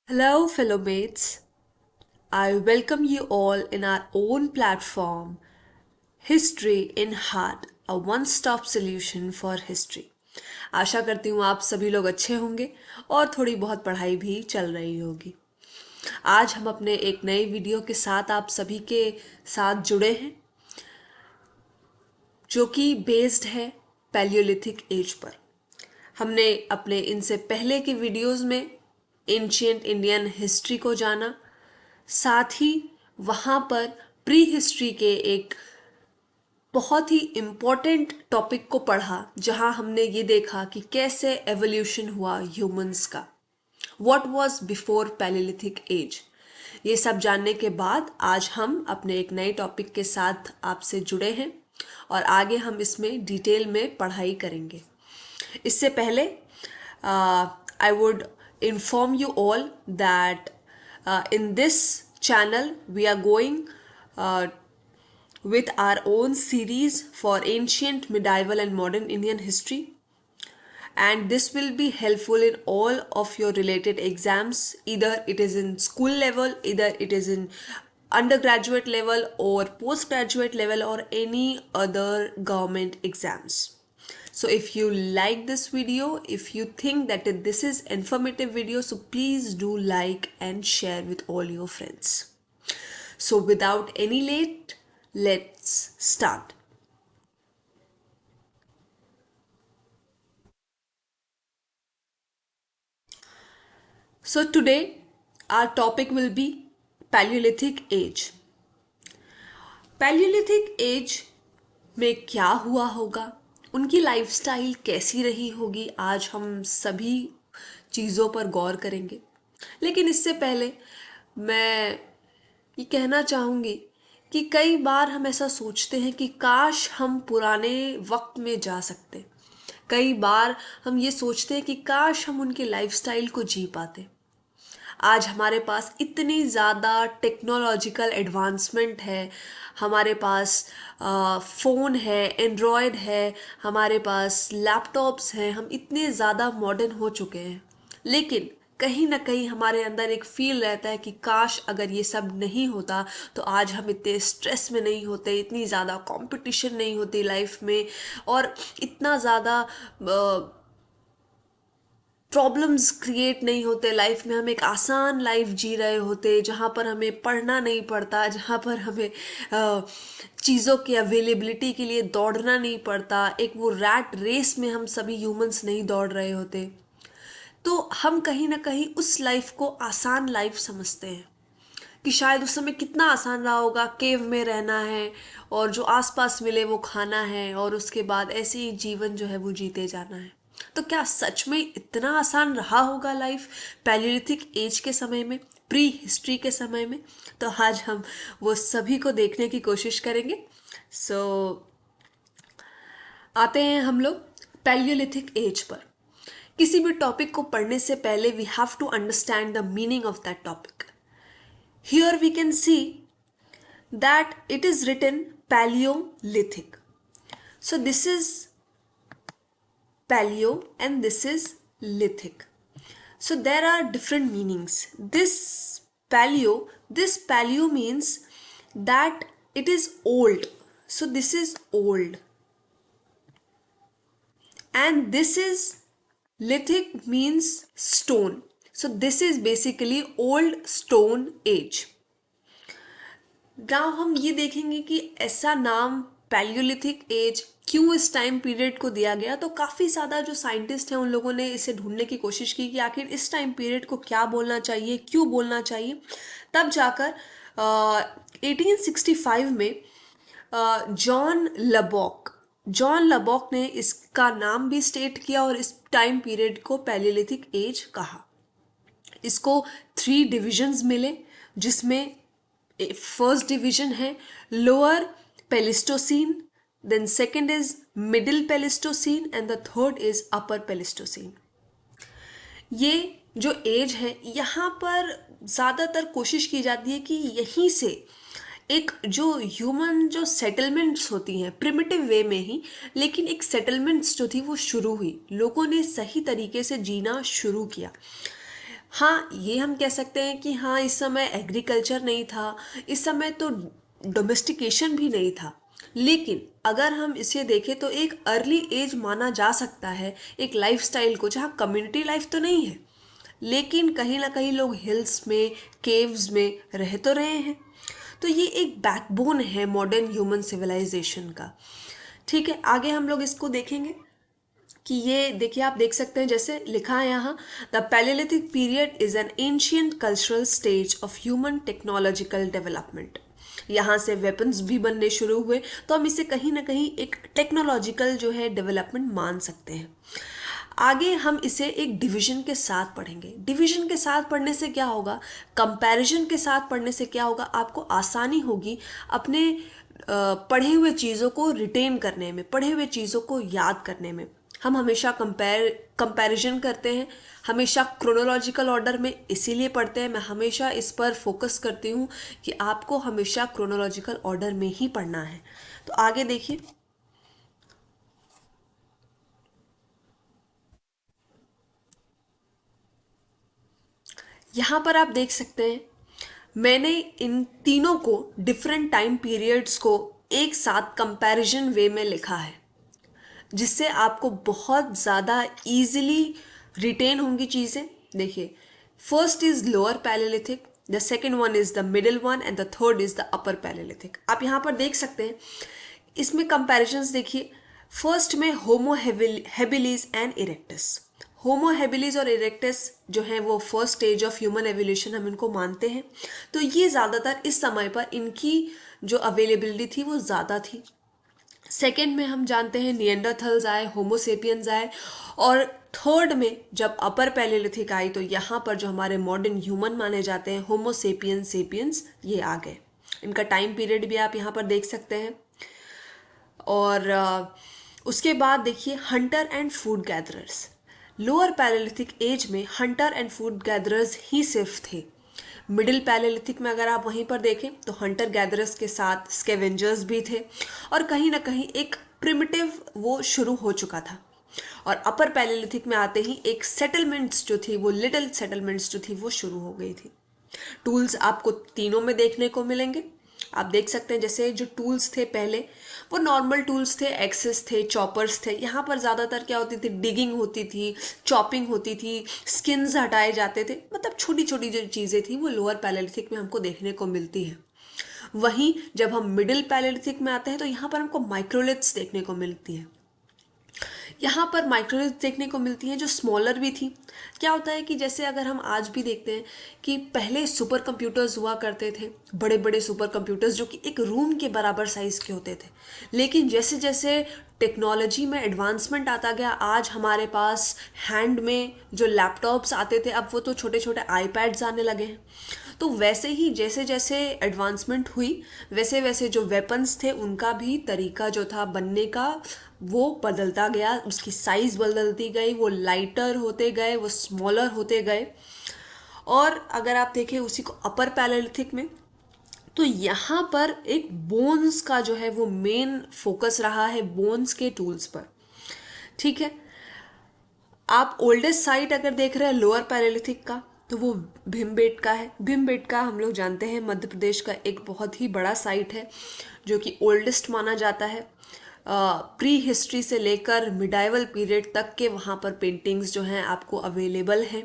Hello, fellow mates. I welcome you all in our own platform, History in Heart, a one-stop solution for history. आशा करती हूँ आप सभी लोग अच्छे होंगे और थोड़ी बहुत पढ़ाई भी चल रही होगी। आज हम अपने एक नए वीडियो के साथ आप सभी के साथ जुड़े हैं, जो कि बेस्ड है पैलियोलिथिक एज पर। हमने अपने इनसे पहले के वीडियोस में एंशियंट इंडियन हिस्ट्री को जाना, साथ ही वहाँ पर प्री हिस्ट्री के एक बहुत ही इम्पॉर्टेंट टॉपिक को पढ़ा, जहाँ हमने ये देखा कि कैसे एवोल्यूशन हुआ ह्यूमंस का, what was before palaeolithic age. ये सब जानने के बाद आज हम अपने एक नए टॉपिक के साथ आपसे जुड़े हैं और आगे हम इसमें डिटेल में पढ़ाई करेंगे। इससे पहले I would inform you all that in this channel we are going uh, with our own series for ancient, medieval, and modern Indian history. And this will be helpful in all of your related exams. Either it is in school level, either it is in undergraduate level or postgraduate level, or any other government exams. So if you like this video, if you think that this is informative video, so please do like and share with all your friends. So without any late, let's start. So today our topic will be Paleolithic age. Paleolithic age में क्या हुआ होगा, उनकी lifestyle कैसी रही होगी, आज हम सभी चीज़ों पर गौर करेंगे। लेकिन इससे पहले मैं ये कहना चाहूँगी कि कई बार हम ऐसा सोचते हैं कि काश हम पुराने वक्त में जा सकते। कई बार हम ये सोचते हैं कि काश हम उनके लाइफस्टाइल को जी पाते। आज हमारे पास इतनी ज़्यादा टेक्नोलॉजिकल एडवांसमेंट है, हमारे पास फ़ोन है, एंड्रॉयड है, हमारे पास लैपटॉप्स हैं, हम इतने ज़्यादा मॉडर्न हो चुके हैं। लेकिन कहीं ना कहीं हमारे अंदर एक फील रहता है कि काश अगर ये सब नहीं होता तो आज हम इतने स्ट्रेस में नहीं होते, इतनी ज़्यादा कंपटीशन नहीं होती लाइफ में, और इतना ज़्यादा प्रॉब्लम्स क्रिएट नहीं होते लाइफ में। हम एक आसान लाइफ जी रहे होते जहाँ पर हमें पढ़ना नहीं पड़ता, जहाँ पर हमें चीज़ों की अवेलेबिलिटी के लिए दौड़ना नहीं पड़ता। एक वो रैट रेस में हम सभी ह्यूमंस नहीं दौड़ रहे होते। तो हम कहीं ना कहीं उस लाइफ को आसान लाइफ समझते हैं कि शायद उस समय कितना आसान रहा होगा, केव में रहना है और जो आसपास मिले वो खाना है और उसके बाद ऐसे ही जीवन जो है वो जीते जाना है। तो क्या सच में इतना आसान रहा होगा लाइफ पैलियोलिथिक एज के समय में, प्री हिस्ट्री के समय में? तो आज हम वो सभी को देखने की कोशिश करेंगे। सो आते हैं हम लोग पैलियोलिथिक एज पर। किसी भी टॉपिक को पढ़ने से पहले we have to understand the meaning of that topic. Here we can see that it is written Paleolithic. So this is Paleo and this is Lithic. So there are different meanings. This Paleo means that it is old. So this is old. And this is Lithic means stone. So this is basically old stone age. Now हम ये देखेंगे कि ऐसा नाम Palaeolithic as क्यों इस time period को दिया गया। तो काफ़ी ज़्यादा जो साइंटिस्ट हैं उन लोगों ने इसे ढूंढने की कोशिश की कि आखिर इस टाइम पीरियड को क्या बोलना चाहिए, क्यों बोलना चाहिए। तब जाकर 1865 में जॉन लबॉक ने इसका नाम भी स्टेट किया और इस टाइम पीरियड को पैलियोलिथिक एज कहा। इसको 3 डिविजन्स मिले, जिसमें फर्स्ट डिवीजन है lower Pleistocene, then second is middle Pleistocene and the third is upper Pleistocene. ये जो एज है यहाँ पर ज़्यादातर कोशिश की जाती है कि यहीं से एक जो ह्यूमन जो सेटलमेंट्स होती हैं प्रिमिटिव वे में ही, लेकिन एक सेटलमेंट्स जो थी वो शुरू हुई, लोगों ने सही तरीके से जीना शुरू किया। हाँ, ये हम कह सकते हैं कि हाँ, इस समय एग्रीकल्चर नहीं था, इस समय तो डोमेस्टिकेशन भी नहीं था। लेकिन अगर हम इसे देखें तो एक अर्ली एज माना जा सकता है एक लाइफस्टाइल को, जहाँ कम्युनिटी लाइफ तो नहीं है, लेकिन कहीं ना कहीं लोग हिल्स में, केव्स में रह तो रहे हैं। तो ये एक बैकबोन है मॉडर्न ह्यूमन सिविलाइजेशन का। ठीक है, आगे हम लोग इसको देखेंगे कि ये देखिए, आप देख सकते हैं जैसे लिखा है यहाँ, the palaeolithic period is an ancient cultural stage of human technological development. यहाँ से वेपन्स भी बनने शुरू हुए, तो हम इसे कहीं ना कहीं एक टेक्नोलॉजिकल जो है डेवलपमेंट मान सकते हैं। आगे हम इसे एक डिवीजन के साथ पढ़ेंगे। डिवीजन के साथ पढ़ने से क्या होगा, कंपैरिजन के साथ पढ़ने से क्या होगा, आपको आसानी होगी अपने पढ़े हुए चीज़ों को रिटेन करने में, पढ़े हुए चीज़ों को याद करने में। हम हमेशा कंपैरिजन करते हैं, हमेशा क्रोनोलॉजिकल ऑर्डर में इसीलिए पढ़ते हैं। मैं हमेशा इस पर फोकस करती हूँ कि आपको हमेशा क्रोनोलॉजिकल ऑर्डर में ही पढ़ना है। तो आगे देखिए, यहाँ पर आप देख सकते हैं मैंने इन तीनों को, डिफरेंट टाइम पीरियड्स को एक साथ कंपैरिजन वे में लिखा है, जिससे आपको बहुत ज़्यादा इजीली रिटेन होंगी चीज़ें। देखिए, first is lower palaeolithic, the second one is the middle one and the third is the upper palaeolithic. आप यहाँ पर देख सकते हैं, इसमें कंपैरिजंस देखिए। फर्स्ट में होमो habilis and erectus. Homo habilis और इरेक्टस जो है वो first stage of human evolution हम इनको मानते हैं। तो ये ज़्यादातर इस समय पर इनकी जो अवेलेबिलिटी थी वो ज़्यादा थी। सेकेंड में हम जानते हैं निएंडरथल्स आए, होमोसेपियंस आए, और थर्ड में जब अपर पैलेलिथिक आई तो यहाँ पर जो हमारे मॉडर्न ह्यूमन माने जाते हैं, होमोसेपियंस सेपियंस, ये आ गए। इनका टाइम पीरियड भी आप यहाँ पर देख सकते हैं। और उसके बाद देखिए, hunter and food gatherers. Lower palaeolithic age में हंटर एंड फूड गैदरर्स ही सिर्फ थे। मिडिल पैलेलिथिक में अगर आप वहीं पर देखें तो हंटर गैदरर्स के साथ स्कैवेंजर्स भी थे, और कहीं ना कहीं एक प्रिमिटिव वो शुरू हो चुका था। और अपर पैलेलिथिक में आते ही एक सेटलमेंट्स जो थी, वो लिटिल सेटलमेंट्स जो थी वो शुरू हो गई थी। टूल्स आपको तीनों में देखने को मिलेंगे। आप देख सकते हैं जैसे जो टूल्स थे पहले, वो नॉर्मल टूल्स थे, एक्सेस थे, चॉपर्स थे। यहाँ पर ज़्यादातर क्या होती थी, डिगिंग होती थी, चॉपिंग होती थी, स्किन्स हटाए जाते थे। मतलब छोटी छोटी जो चीज़ें थी वो लोअर पैलेलिथिक में हमको देखने को मिलती है। वहीं जब हम मिडिल पैलेलिथिक में आते हैं तो यहाँ पर हमको माइक्रोलिथ्स देखने को मिलती है। यहाँ पर माइक्रोलिथ देखने को मिलती हैं जो स्मॉलर भी थी। क्या होता है कि जैसे अगर हम आज भी देखते हैं कि पहले सुपर कंप्यूटर्स हुआ करते थे, बड़े बड़े सुपर कंप्यूटर्स जो कि एक रूम के बराबर साइज़ के होते थे। लेकिन जैसे जैसे टेक्नोलॉजी में एडवांसमेंट आता गया, आज हमारे पास हैंड में जो लैपटॉप्स आते थे, अब वो तो छोटे छोटे आईपैड्स आने लगे हैं। तो वैसे ही जैसे जैसे एडवांसमेंट हुई, वैसे वैसे जो वेपन्स थे उनका भी तरीका जो था बनने का वो बदलता गया, उसकी साइज़ बदलती गई, वो लाइटर होते गए, वो स्मॉलर होते गए। और अगर आप देखें उसी को अपर पैलेलिथिक में, तो यहाँ पर एक बोन्स का जो है वो मेन फोकस रहा है, बोन्स के टूल्स पर। ठीक है, आप ओल्डेस्ट साइट अगर देख रहे हैं लोअर पैलेलिथिक का, तो वो भीमबेटका है। भीमबेटका हम लोग जानते हैं मध्य प्रदेश का एक बहुत ही बड़ा साइट है, जो कि ओल्डेस्ट माना जाता है। प्री हिस्ट्री से लेकर मिडाइवल पीरियड तक के वहाँ पर पेंटिंग्स जो हैं आपको अवेलेबल हैं।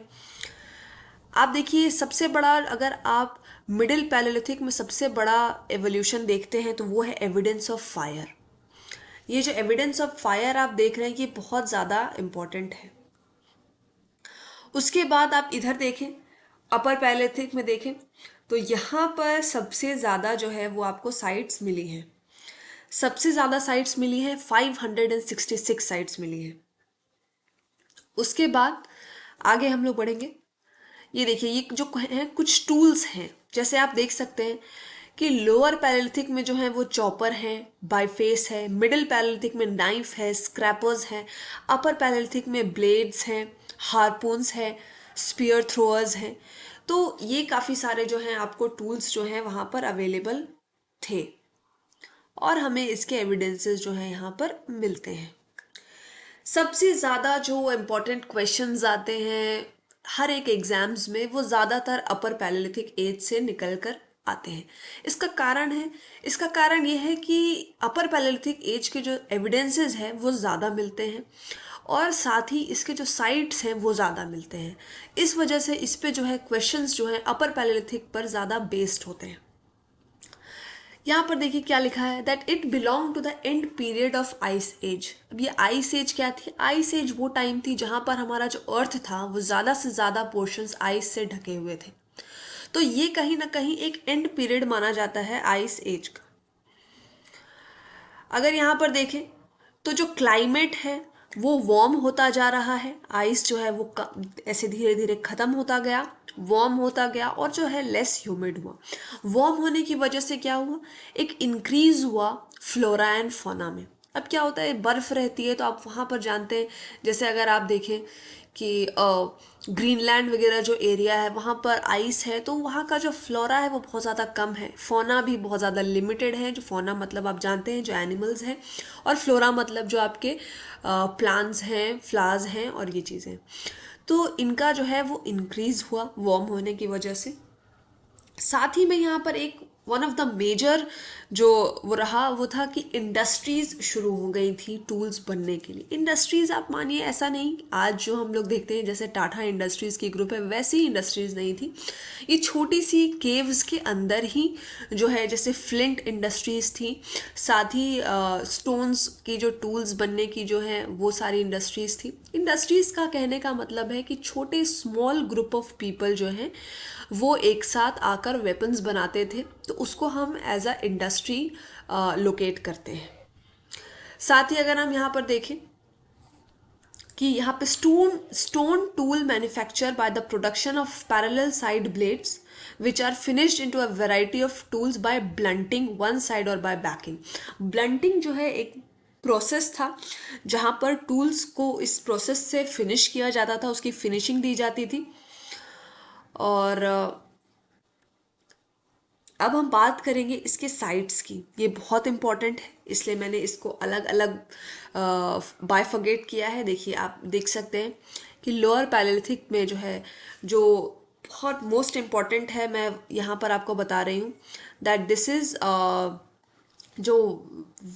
आप देखिए, सबसे बड़ा, अगर आप मिडिल पैलेलिथिक में सबसे बड़ा एवोल्यूशन देखते हैं तो वो है एविडेंस ऑफ फायर। ये जो एविडेंस ऑफ फायर आप देख रहे हैं ये बहुत ज़्यादा इम्पोर्टेंट है। उसके बाद आप इधर देखें, अपर पैलेथिक में देखें, तो यहाँ पर सबसे ज़्यादा जो है वो आपको साइट्स मिली हैं। सबसे ज़्यादा साइट्स मिली हैं, 566 साइट्स मिली हैं। उसके बाद आगे हम लोग बढ़ेंगे। ये देखिए, ये जो हैं कुछ टूल्स हैं, जैसे आप देख सकते हैं कि लोअर पैलेलिथिक में जो है वो चॉपर है, बाईफेस है, मिडिल पैलेलिथिक में नाइफ है, स्क्रैपर्स हैं, अपर पैलेलिथिक में ब्लेड्स हैं, हारपून्स है, स्पीयर थ्रोअर्स हैं। तो ये काफ़ी सारे जो हैं आपको टूल्स जो हैं वहाँ पर अवेलेबल थे, और हमें इसके एविडेंसेस जो हैं यहाँ पर मिलते हैं। सबसे ज़्यादा जो इम्पोर्टेंट क्वेश्चंस आते हैं हर एक एग्जाम्स में वो ज़्यादातर अपर पैलेलिथिक एज से निकल कर आते हैं। इसका कारण ये है कि अपर पैलेलिथिक एज के जो एविडेंसेस हैं वो ज़्यादा मिलते हैं और साथ ही इसके जो साइट्स हैं वो ज़्यादा मिलते हैं। इस वजह से इस पे जो है क्वेश्चंस जो हैं अपर पैलेलिथिक पर ज़्यादा बेस्ड होते हैं। यहाँ पर देखिए क्या लिखा है, that it belong to the end period of ice age. अब ये आइस एज क्या थी? आइस एज वो टाइम थी जहाँ पर हमारा जो अर्थ था वो ज़्यादा से ज़्यादा पोर्शंस आइस से ढके हुए थे। तो ये कहीं ना कहीं एक एंड पीरियड माना जाता है आइस एज का। अगर यहाँ पर देखें तो जो क्लाइमेट है वो वार्म होता जा रहा है, आइस जो है वो ऐसे धीरे धीरे ख़त्म होता गया, वार्म होता गया और जो है लेस ह्यूमिड हुआ। वार्म होने की वजह से क्या हुआ, एक इंक्रीज हुआ फ्लोरा एंड फौना में। अब क्या होता है, बर्फ़ रहती है तो आप वहाँ पर जानते हैं, जैसे अगर आप देखें कि ग्रीनलैंड वगैरह जो एरिया है वहाँ पर आइस है तो वहाँ का जो फ्लोरा है वो बहुत ज़्यादा कम है, फोना भी बहुत ज़्यादा लिमिटेड है। जो फोना मतलब आप जानते हैं जो एनिमल्स हैं, और फ्लोरा मतलब जो आपके प्लांट्स हैं, फ्लावर्स हैं और ये चीज़ें। तो इनका जो है वो इंक्रीज़ हुआ वार्म होने की वजह से। साथ ही में यहाँ पर एक वन ऑफ द मेजर जो वो रहा वो था कि इंडस्ट्रीज़ शुरू हो गई थी टूल्स बनने के लिए। इंडस्ट्रीज़ आप मानिए ऐसा नहीं आज जो हम लोग देखते हैं जैसे टाटा इंडस्ट्रीज़ की ग्रुप है वैसी इंडस्ट्रीज़ नहीं थी। ये छोटी सी केव्स के अंदर ही जो है जैसे फ्लिंट इंडस्ट्रीज़ थी, साथ ही स्टोन्स की जो टूल्स बनने की जो है वो सारी इंडस्ट्रीज़ थी। इंडस्ट्रीज़ का कहने का मतलब है कि छोटे स्मॉल ग्रुप ऑफ पीपल जो हैं वो एक साथ आकर वेपन्स बनाते थे, तो उसको हम एज अ इंडस्ट्री लोकेट करते हैं। साथ ही अगर हम यहाँ पर देखें कि यहाँ पे stone tool manufacture by the production of parallel side blades which are finished into a variety of tools by blunting one side और बाय बैकिंग। ब्लंटिंग जो है एक प्रोसेस था जहाँ पर टूल्स को इस प्रोसेस से फिनिश किया जाता था, उसकी फिनिशिंग दी जाती थी। और अब हम बात करेंगे इसके साइड्स की। ये बहुत इंपॉर्टेंट है इसलिए मैंने इसको अलग अलग बाइफर्गेट किया है। देखिए आप देख सकते हैं कि लोअर पैलेलिथिक में जो है जो बहुत मोस्ट इम्पॉर्टेंट है, मैं यहाँ पर आपको बता रही हूँ दैट दिस इज़ जो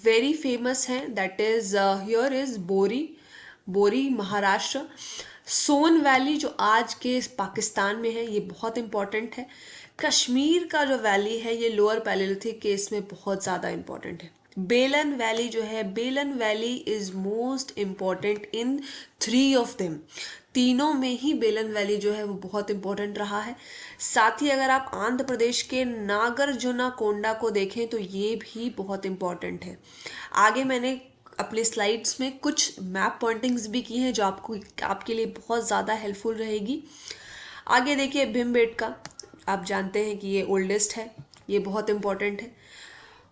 वेरी फेमस है, दैट इज़ हियर इज़ बोरी महाराष्ट्र। सोन वैली जो आज के पाकिस्तान में है ये बहुत इम्पॉर्टेंट है। कश्मीर का जो वैली है ये लोअर पैलेलिथिक केस में बहुत ज़्यादा इम्पॉर्टेंट है। बेलन वैली जो है, बेलन valley is most important in 3 of them. तीनों में ही बेलन वैली जो है वो बहुत इम्पोर्टेंट रहा है। साथ ही अगर आप आंध्र प्रदेश के नागार्जुना कोंडा को देखें तो ये भी बहुत इम्पोर्टेंट है। आगे मैंने अपने स्लाइड्स में कुछ मैप पॉइंटिंग्स भी की हैं जो आपके लिए बहुत ज़्यादा हेल्पफुल रहेगी। आगे देखिए भीमबेटका, आप जानते हैं कि ये ओल्डेस्ट है, ये बहुत इम्पोर्टेंट है।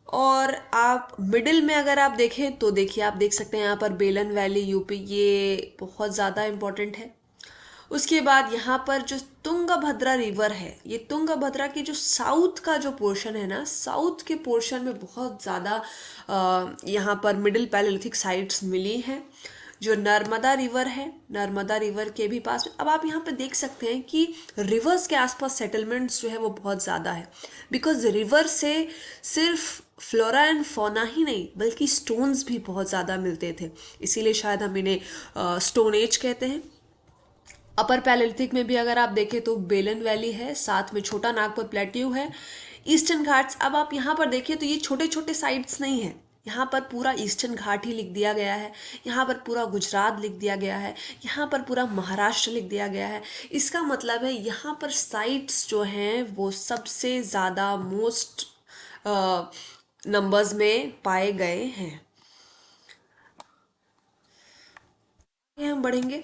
और आप मिडिल में अगर आप देखें तो देखिए आप देख सकते हैं यहाँ पर बेलन वैली यूपी, ये बहुत ज़्यादा इम्पोर्टेंट है। उसके बाद यहाँ पर जो तुंगभद्रा रिवर है, ये तुंगभद्रा की जो साउथ का जो पोर्शन है ना, साउथ के पोर्शन में बहुत ज़्यादा यहाँ पर मिडिल पैलेलिथिक साइट्स मिली हैं। जो नर्मदा रिवर है, नर्मदा रिवर के भी पास अब आप यहाँ पे देख सकते हैं कि रिवर्स के आसपास सेटलमेंट्स जो है वो बहुत ज़्यादा है, बिकॉज रिवर से सिर्फ फ्लोरा एंड फौना ही नहीं बल्कि स्टोन्स भी बहुत ज़्यादा मिलते थे, इसीलिए शायद हम इन्हें स्टोन एज कहते हैं। अपर पैलेलिथिक में भी अगर आप देखें तो बेलन वैली है, साथ में छोटा नागपुर प्लेट्यू है, ईस्टर्न घाट्स। अब आप यहाँ पर देखें तो ये छोटे छोटे साइट्स नहीं है, यहाँ पर पूरा ईस्टर्न घाट ही लिख दिया गया है, यहाँ पर पूरा गुजरात लिख दिया गया है, यहाँ पर पूरा महाराष्ट्र लिख दिया गया है। इसका मतलब है यहाँ पर साइट्स जो हैं वो सबसे ज़्यादा मोस्ट नंबर्स में पाए गए हैं। आगे हम बढ़ेंगे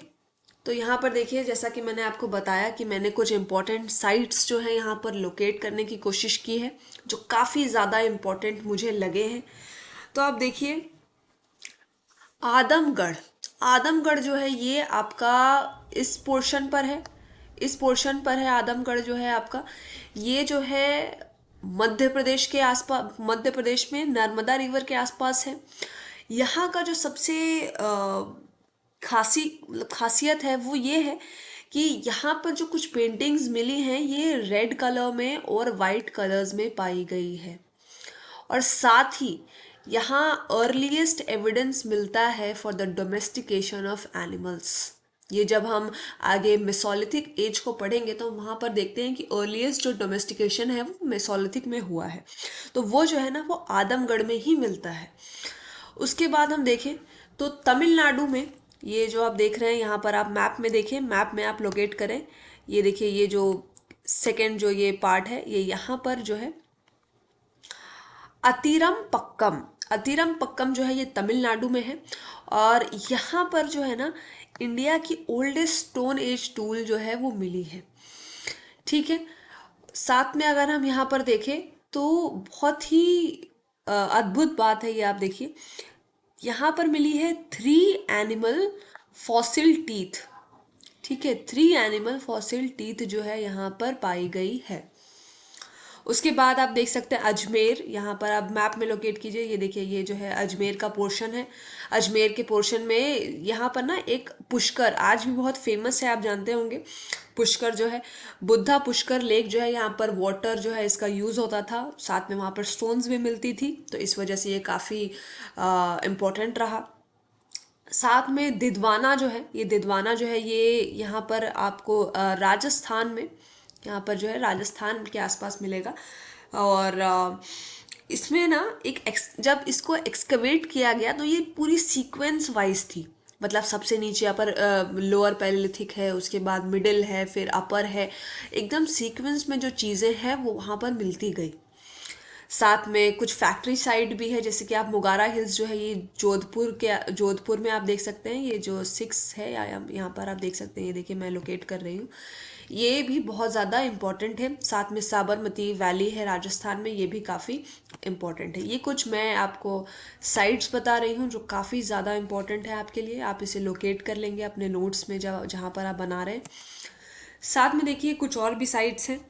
तो यहाँ पर देखिए जैसा कि मैंने आपको बताया कि मैंने कुछ इम्पोर्टेंट साइट्स जो है यहाँ पर लोकेट करने की कोशिश की है जो काफ़ी ज़्यादा इम्पोर्टेंट मुझे लगे हैं। तो आप देखिए आदमगढ़, आदमगढ़ जो है ये आपका इस पोर्शन पर है, इस पोर्शन पर है आदमगढ़ जो है आपका। ये जो है मध्य प्रदेश के आसपास, मध्य प्रदेश में नर्मदा रिवर के आसपास है। यहाँ का जो सबसे खासियत है वो ये है कि यहाँ पर जो कुछ पेंटिंग्स मिली हैं ये रेड कलर में और वाइट कलर्स में पाई गई है। और साथ ही यहाँ अर्लीस्ट एविडेंस मिलता है for the domestication of animals. ये जब हम आगे मेसोलिथिक एज को पढ़ेंगे तो वहाँ पर देखते हैं कि अर्लीस्ट जो डोमेस्टिकेशन है वो मेसोलिथिक में हुआ है, तो वो जो है ना वो आदमगढ़ में ही मिलता है। उसके बाद हम देखें तो तमिलनाडु में, ये जो आप देख रहे हैं यहाँ पर, आप मैप में देखें, मैप में आप लोकेट करें, ये देखिए ये जो सेकेंड जो ये पार्ट है ये यहाँ पर जो है अतिरम पक्कम जो है ये तमिलनाडु में है। और यहाँ पर जो है ना इंडिया की ओल्डेस्ट स्टोन एज टूल जो है वो मिली है। ठीक है, साथ में अगर हम यहाँ पर देखें तो बहुत ही अद्भुत बात है ये, आप देखिए यहाँ पर मिली है 3 एनिमल फॉसिल टीथ। ठीक है, 3 एनिमल फॉसिल टीथ जो है यहाँ पर पाई गई है। उसके बाद आप देख सकते हैं अजमेर, यहाँ पर आप मैप में लोकेट कीजिए, ये देखिए ये जो है अजमेर का पोर्शन है। अजमेर के पोर्शन में यहाँ पर ना एक पुष्कर आज भी बहुत फेमस है, आप जानते होंगे। पुष्कर जो है बुद्धा पुष्कर लेक जो है, यहाँ पर वाटर जो है इसका यूज़ होता था, साथ में वहाँ पर स्टोन्स भी मिलती थी, तो इस वजह से ये काफ़ी इम्पोर्टेंट रहा। साथ में दिदवाना जो है, ये दिदवाना जो है ये यहाँ पर आपको राजस्थान में, यहाँ पर जो है राजस्थान के आसपास मिलेगा। और इसमें ना जब इसको एक्सकवेट किया गया तो ये पूरी सीक्वेंस वाइज थी, मतलब सबसे नीचे यहाँ पर लोअर पैलेलिथिक है, उसके बाद मिडिल है, फिर अपर है, एकदम सीक्वेंस में जो चीज़ें हैं वो वहाँ पर मिलती गई। साथ में कुछ फैक्ट्री साइट भी है, जैसे कि आप मुगारा हिल्स जो है ये जोधपुर में आप देख सकते हैं, ये जो 6 है या यहाँ पर आप देख सकते हैं, ये देखिए मैं लोकेट कर रही हूँ, ये भी बहुत ज़्यादा इम्पॉर्टेंट है। साथ में साबरमती वैली है राजस्थान में, ये भी काफ़ी इम्पॉर्टेंट है। ये कुछ मैं आपको साइट्स बता रही हूँ जो काफ़ी ज़्यादा इम्पॉर्टेंट है आपके लिए, आप इसे लोकेट कर लेंगे अपने नोट्स में जहाँ पर आप बना रहे हैं। साथ में देखिए कुछ और भी साइट्स हैं,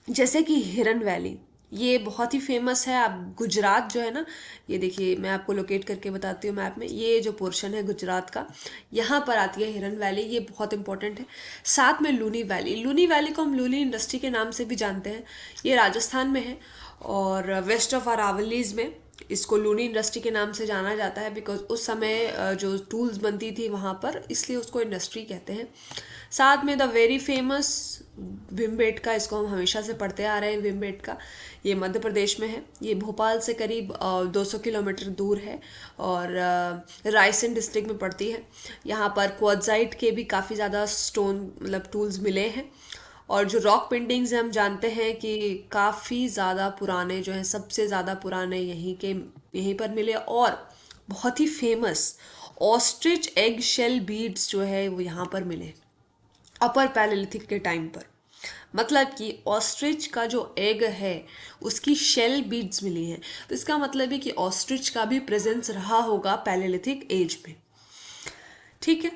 जैसे कि हिरन वैली, ये बहुत ही फेमस है। आप गुजरात जो है ना, ये देखिए मैं आपको लोकेट करके बताती हूँ मैप में, ये जो पोर्शन है गुजरात का, यहाँ पर आती है हिरन वैली, ये बहुत इंपॉर्टेंट है। साथ में लूनी वैली को हम लूनी इंडस्ट्री के नाम से भी जानते हैं, ये राजस्थान में है और वेस्ट ऑफ अरावलीज में इसको लूनी इंडस्ट्री के नाम से जाना जाता है, बिकॉज उस समय जो टूल्स बनती थी वहाँ पर, इसलिए उसको इंडस्ट्री कहते हैं। साथ में द वेरी फेमस भीमबेटका, इसको हम हमेशा से पढ़ते आ रहे हैं, भीमबेटका, ये मध्य प्रदेश में है, ये भोपाल से करीब 200 किलोमीटर दूर है और रायसेन डिस्ट्रिक्ट में पड़ती है। यहाँ पर क्वार्ट्जाइट के भी काफ़ी ज़्यादा स्टोन मतलब टूल्स मिले हैं। और जो रॉक पेंटिंग्स हम जानते हैं कि काफ़ी ज़्यादा पुराने जो हैं, सबसे ज़्यादा पुराने यहीं पर मिले। और बहुत ही famous ostrich egg shell beads जो है वो यहाँ पर मिले अपर पैलेलिथिक के टाइम पर, मतलब कि ऑस्ट्रिच का जो एग है उसकी शेल बीड्स मिली हैं, तो इसका मतलब है कि ऑस्ट्रिच का भी प्रेजेंस रहा होगा पैलेलिथिक एज में। ठीक है,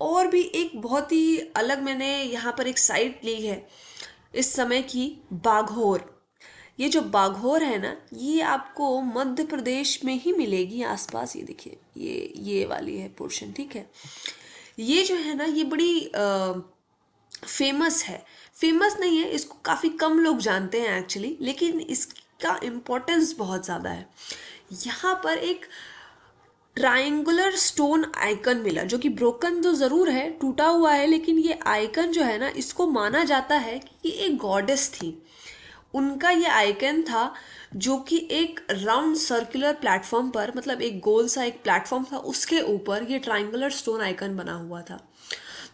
और भी एक बहुत ही अलग मैंने यहाँ पर एक साइट ली है इस समय की, बाघोर। ये जो बाघोर है ना, ये आपको मध्य प्रदेश में ही मिलेगी आसपास, ये देखिए ये वाली है पोर्शन। ठीक है, ये जो है ना ये बड़ी फेमस है, फेमस नहीं है, इसको काफ़ी कम लोग जानते हैं एक्चुअली, लेकिन इसका इम्पोर्टेंस बहुत ज़्यादा है। यहाँ पर एक ट्रायंगुलर स्टोन आइकन मिला, जो कि ब्रोकन तो ज़रूर है, टूटा हुआ है, लेकिन ये आइकन जो है ना इसको माना जाता है कि ये एक गॉडेस थी, उनका ये आइकन था, जो कि एक राउंड सर्कुलर प्लेटफॉर्म पर, मतलब एक गोल सा एक प्लेटफॉर्म था, उसके ऊपर ये ट्रायंगुलर स्टोन आइकन बना हुआ था।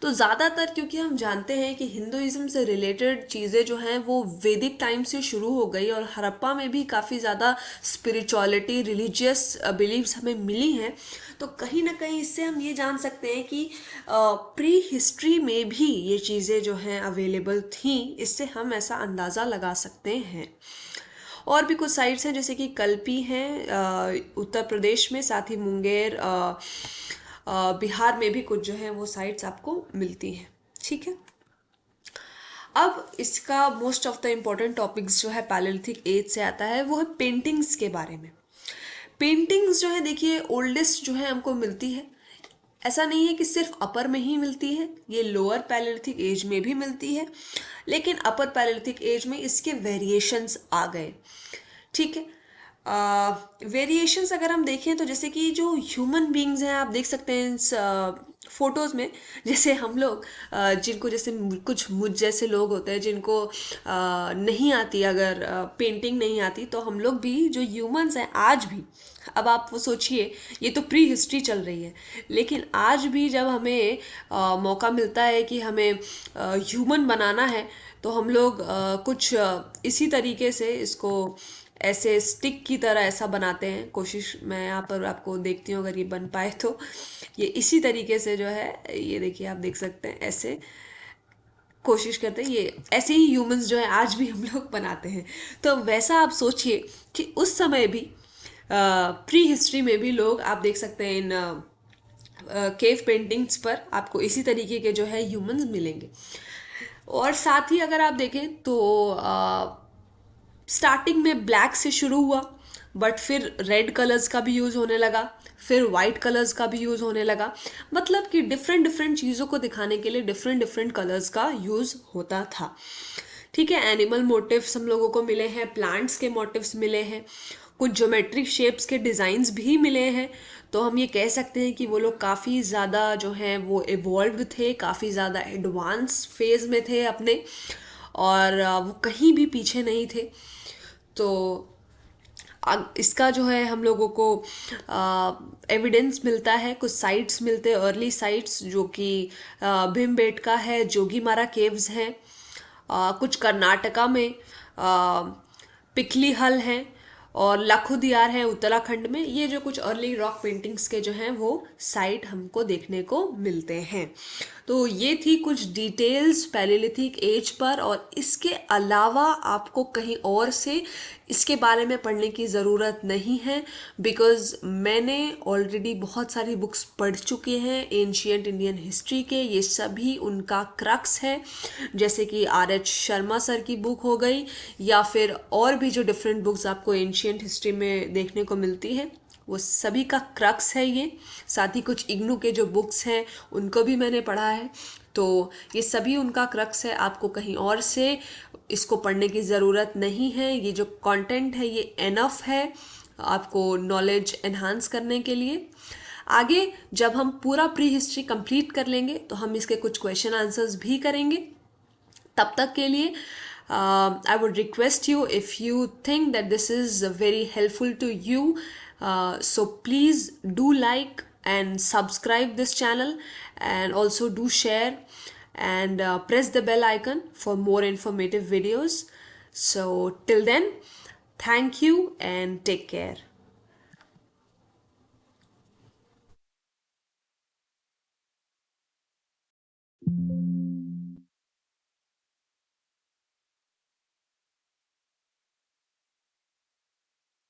तो ज़्यादातर क्योंकि हम जानते हैं कि हिंदुइज्म से रिलेटेड चीज़ें जो हैं वो वैदिक टाइम से शुरू हो गई, और हड़प्पा में भी काफ़ी ज़्यादा स्पिरिचुअलिटी, रिलीजियस बिलीव्स हमें मिली हैं, तो कहीं ना कहीं इससे हम ये जान सकते हैं कि प्री हिस्ट्री में भी ये चीज़ें जो हैं अवेलेबल थीं, इससे हम ऐसा अंदाज़ा लगा सकते हैं। और भी कुछ साइट्स हैं, जैसे कि कल्पी हैं उत्तर प्रदेश में, साथ ही मुंगेर बिहार में भी कुछ जो है वो साइट्स आपको मिलती हैं। ठीक है, अब इसका most of the important topics जो है पैलेलिथिक एज से आता है, वो है पेंटिंग्स के बारे में। पेंटिंग्स जो है देखिए ओल्डेस्ट जो है हमको मिलती है ऐसा नहीं है कि सिर्फ अपर में ही मिलती है, ये लोअर पैलेलिथिक एज में भी मिलती है, लेकिन अपर पैलेलिथिक एज में इसके वेरिएशंस आ गए। ठीक है, वेरिएशंस अगर हम देखें तो जैसे कि जो ह्यूमन बींग्स हैं, आप देख सकते हैं इस फोटोज़ में, जैसे हम लोग जिनको जैसे कुछ मुझ जैसे लोग होते हैं जिनको नहीं आती, अगर पेंटिंग नहीं आती, तो हम लोग भी जो ह्यूमंस हैं आज भी, अब आप वो सोचिए, ये तो प्री हिस्ट्री चल रही है, लेकिन आज भी जब हमें मौका मिलता है कि हमें ह्यूमन बनाना है, तो हम लोग कुछ इसी तरीके से इसको ऐसे स्टिक की तरह ऐसा बनाते हैं। कोशिश मैं यहाँ पर आपको देखती हूँ, अगर ये बन पाए तो ये इसी तरीके से जो है, ये देखिए आप देख सकते हैं, ऐसे कोशिश करते हैं। ये ऐसे ही ह्यूमंस जो है आज भी हम लोग बनाते हैं। तो वैसा आप सोचिए कि उस समय भी प्री हिस्ट्री में भी लोग, आप देख सकते हैं इन केव पेंटिंग्स पर आपको इसी तरीके के जो है ह्यूमंस मिलेंगे। और साथ ही अगर आप देखें तो स्टार्टिंग में ब्लैक से शुरू हुआ, बट फिर रेड कलर्स का भी यूज़ होने लगा, फिर वाइट कलर्स का भी यूज़ होने लगा। मतलब कि डिफरेंट डिफरेंट चीज़ों को दिखाने के लिए डिफरेंट डिफरेंट कलर्स का यूज़ होता था। ठीक है, एनिमल मोटिव्स हम लोगों को मिले हैं, प्लांट्स के मोटिव्स मिले हैं, कुछ ज्योमेट्रिक शेप्स के डिज़ाइंस भी मिले हैं। तो हम ये कह सकते हैं कि वो लोग काफ़ी ज़्यादा जो हैं वो इवॉल्व थे, काफ़ी ज़्यादा एडवांस फेज में थे अपने, और वो कहीं भी पीछे नहीं थे। तो इसका जो है हम लोगों को एविडेंस मिलता है, कुछ साइट्स मिलते हैं, अर्ली साइट्स, जो कि भीमबेटका है, जोगीमारा केव्स हैं, कुछ कर्नाटका में पिकली हल हैं, और लाखोदियार है उत्तराखंड में। ये जो कुछ अर्ली रॉक पेंटिंग्स के जो हैं वो साइट हमको देखने को मिलते हैं। तो ये थी कुछ डिटेल्स पैलेलिथिक एज पर, और इसके अलावा आपको कहीं और से इसके बारे में पढ़ने की ज़रूरत नहीं है, बिकॉज़ मैंने ऑलरेडी बहुत सारी बुक्स पढ़ चुके हैं एंशियंट इंडियन हिस्ट्री के। ये सभी उनका क्रक्स है, जैसे कि RH शर्मा सर की बुक हो गई, या फिर और भी जो डिफरेंट बुक्स आपको एंशियंट हिस्ट्री में देखने को मिलती है, वो सभी का क्रक्स है ये। साथ ही कुछ इग्नू के जो बुक्स हैं उनको भी मैंने पढ़ा है। तो ये सभी उनका क्रक्स है, आपको कहीं और से इसको पढ़ने की ज़रूरत नहीं है। ये जो कंटेंट है ये एनफ है आपको नॉलेज एनहांस करने के लिए। आगे जब हम पूरा प्री हिस्ट्री कंप्लीट कर लेंगे तो हम इसके कुछ क्वेश्चन आंसर्स भी करेंगे। तब तक के लिए I would request you, if you think that this is very helpful to you, so please do like and subscribe this channel, and also do share and press the bell icon for more informative videos. So till then, thank you and take care.